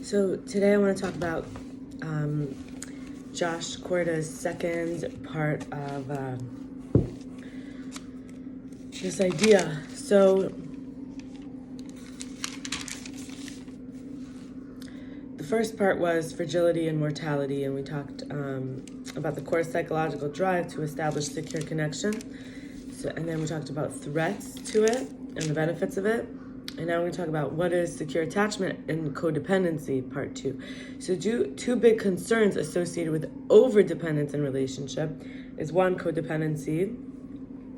So today I want to talk about Josh Korda's second part of this idea. So the first part was fragility and mortality, and we talked about the core psychological drive to establish secure connection. And then we talked about threats to it and the benefits of it. And now we're going to talk about what is secure attachment and codependency, part 2. So two big concerns associated with overdependence in relationship is 1, codependency,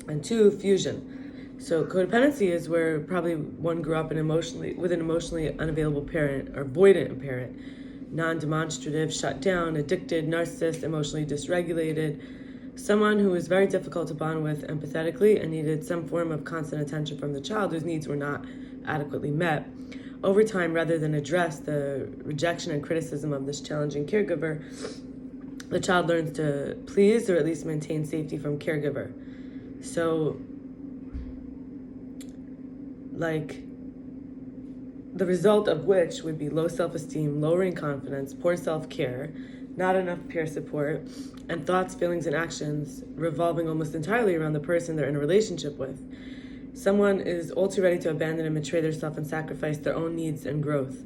and 2, fusion. So codependency is where probably one grew up with an emotionally unavailable parent or avoidant parent, non-demonstrative, shut down, addicted, narcissist, emotionally dysregulated, someone who was very difficult to bond with empathetically and needed some form of constant attention from the child whose needs were not adequately met. Over time, rather than address the rejection and criticism of this challenging caregiver, the child learns to please or at least maintain safety from caregiver. So, the result of which would be low self-esteem, lowering confidence, poor self-care, not enough peer support, and thoughts, feelings, and actions revolving almost entirely around the person they're in a relationship with. Someone is all too ready to abandon and betray themselves and sacrifice their own needs and growth.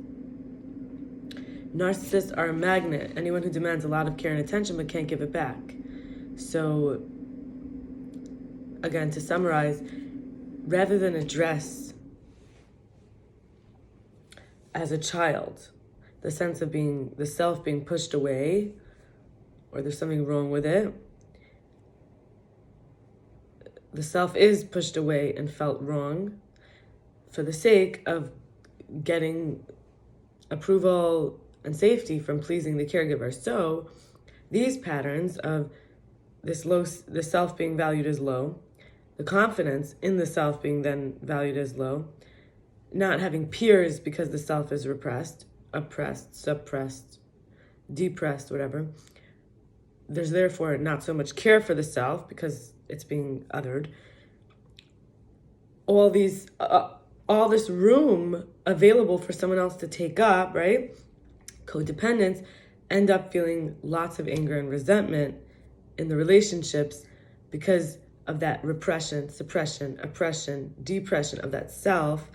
Narcissists are a magnet, anyone who demands a lot of care and attention but can't give it back. So, again, to summarize, rather than address as a child the sense of the self being pushed away, or there's something wrong with it, the self is pushed away and felt wrong for the sake of getting approval and safety from pleasing the caregiver. So these patterns of the self being valued as low, the confidence in the self being then valued as low, not having peers because the self is repressed, oppressed, suppressed, depressed, whatever. There's therefore not so much care for the self because it's being othered. All this room available for someone else to take up, right? Codependents end up feeling lots of anger and resentment in the relationships because of that repression, suppression, oppression, depression of that self.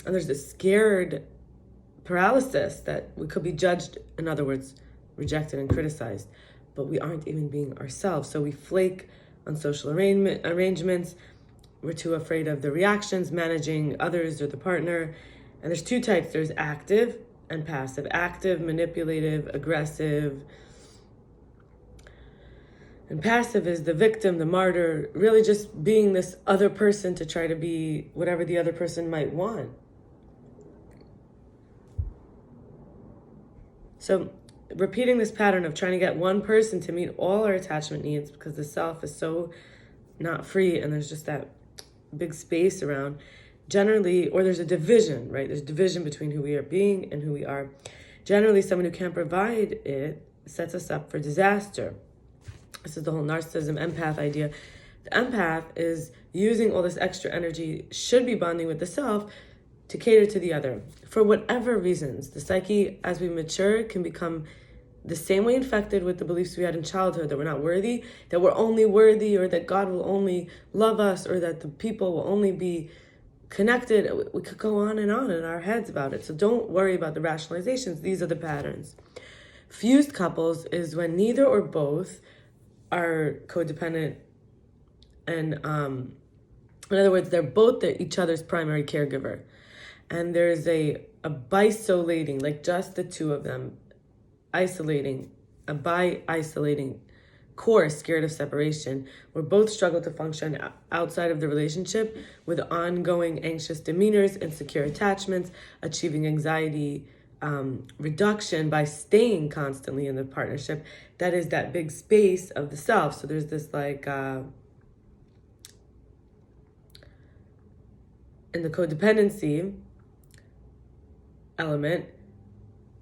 And there's this scared paralysis that we could be judged, in other words, rejected and criticized, but we aren't even being ourselves. So we flake on social arrangements. We're too afraid of the reactions, managing others or the partner. And there's 2 types. There's active and passive. Active, manipulative, aggressive. And passive is the victim, the martyr, really just being this other person to try to be whatever the other person might want. So repeating this pattern of trying to get one person to meet all our attachment needs because the self is so not free and there's just that big space around, generally, or there's a division, right? There's division between who we are being and who we are. Generally, someone who can't provide it sets us up for disaster. This is the whole narcissism empath idea. The empath is using all this extra energy, should be bonding with the self, to cater to the other. For whatever reasons, the psyche, as we mature, can become the same way infected with the beliefs we had in childhood, that we're not worthy, that we're only worthy, or that God will only love us, or that the people will only be connected. We could go on in our heads about it. So don't worry about the rationalizations. These are the patterns. Fused couples is when neither or both are codependent, and in other words, they're both each other's primary caregiver. And there's a bisolating, like just the two of them, isolating core, scared of separation, where both struggle to function outside of the relationship with ongoing anxious demeanors, insecure attachments, achieving anxiety reduction by staying constantly in the partnership. That is that big space of the self. So there's this in the codependency element,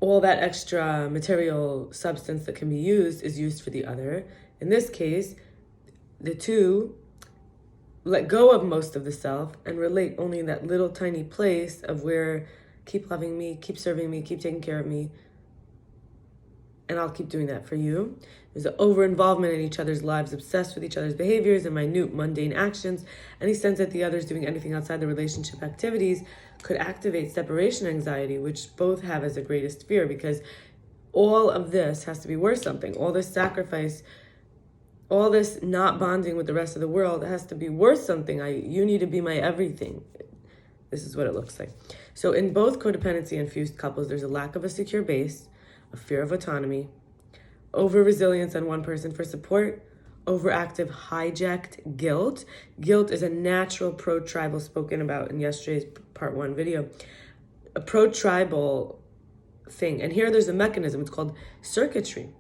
all that extra material substance that can be used is used for the other. In this case, the two let go of most of the self and relate only in that little tiny place of where keep loving me, keep serving me, keep taking care of me, and I'll keep doing that for you. There's an over-involvement in each other's lives, obsessed with each other's behaviors and minute, mundane actions. Any sense that the other's doing anything outside the relationship activities could activate separation anxiety, which both have as a greatest fear, because all of this has to be worth something. All this sacrifice, all this not bonding with the rest of the world has to be worth something. You need to be my everything. This is what it looks like. So in both codependency and fused couples, there's a lack of a secure base, a fear of autonomy, over-resilience on one person for support, overactive hijacked guilt. Guilt is a natural pro-tribal, spoken about in yesterday's part 1 video. A pro-tribal thing. And here there's a mechanism. It's called circuitry.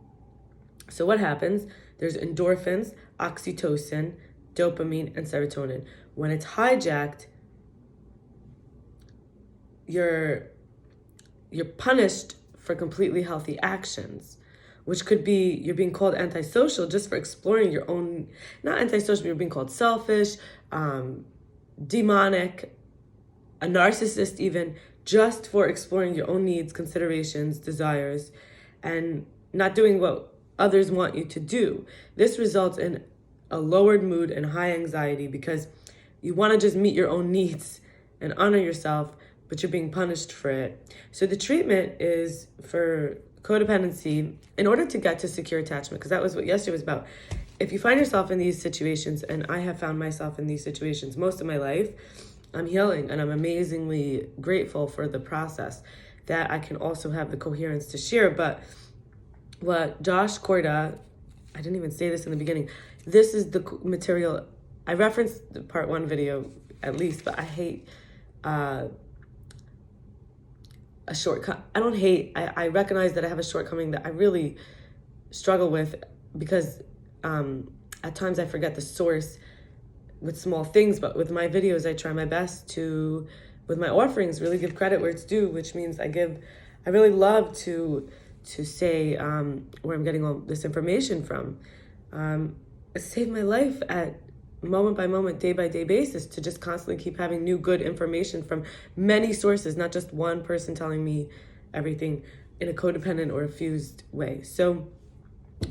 So what happens? There's endorphins, oxytocin, dopamine, and serotonin. When it's hijacked, you're punished for completely healthy actions, which could be you're being called antisocial just for exploring your own, not antisocial, you're being called selfish, demonic, a narcissist even, just for exploring your own needs, considerations, desires, and not doing what others want you to do. This results in a lowered mood and high anxiety because you want to just meet your own needs and honor yourself, but you're being punished for it. So the treatment is for codependency in order to get to secure attachment, because that was what yesterday was about. If you find yourself in these situations, and I have found myself in these situations most of my life, I'm healing and I'm amazingly grateful for the process that I can also have the coherence to share. But what Josh Korda, I didn't even say this in the beginning, this is the material, I referenced the part 1 video at least, but I hate a shortcut. I recognize that I have a shortcoming that I really struggle with because at times I forget the source with small things, but with my videos, I try my best to, with my offerings, really give credit where it's due, which means I really love to say where I'm getting all this information from. It saved my life at moment by moment, day by day basis to just constantly keep having new good information from many sources, not just one person telling me everything in a codependent or a fused way. So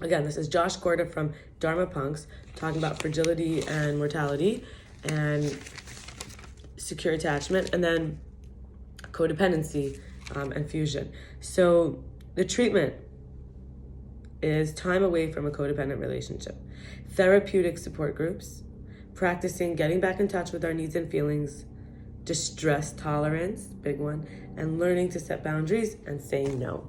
again, this is Josh Korda from Dharma Punks talking about fragility and mortality and secure attachment, and then codependency and fusion. So the treatment is time away from a codependent relationship, therapeutic support groups, practicing getting back in touch with our needs and feelings, distress tolerance, big one, and learning to set boundaries and saying no.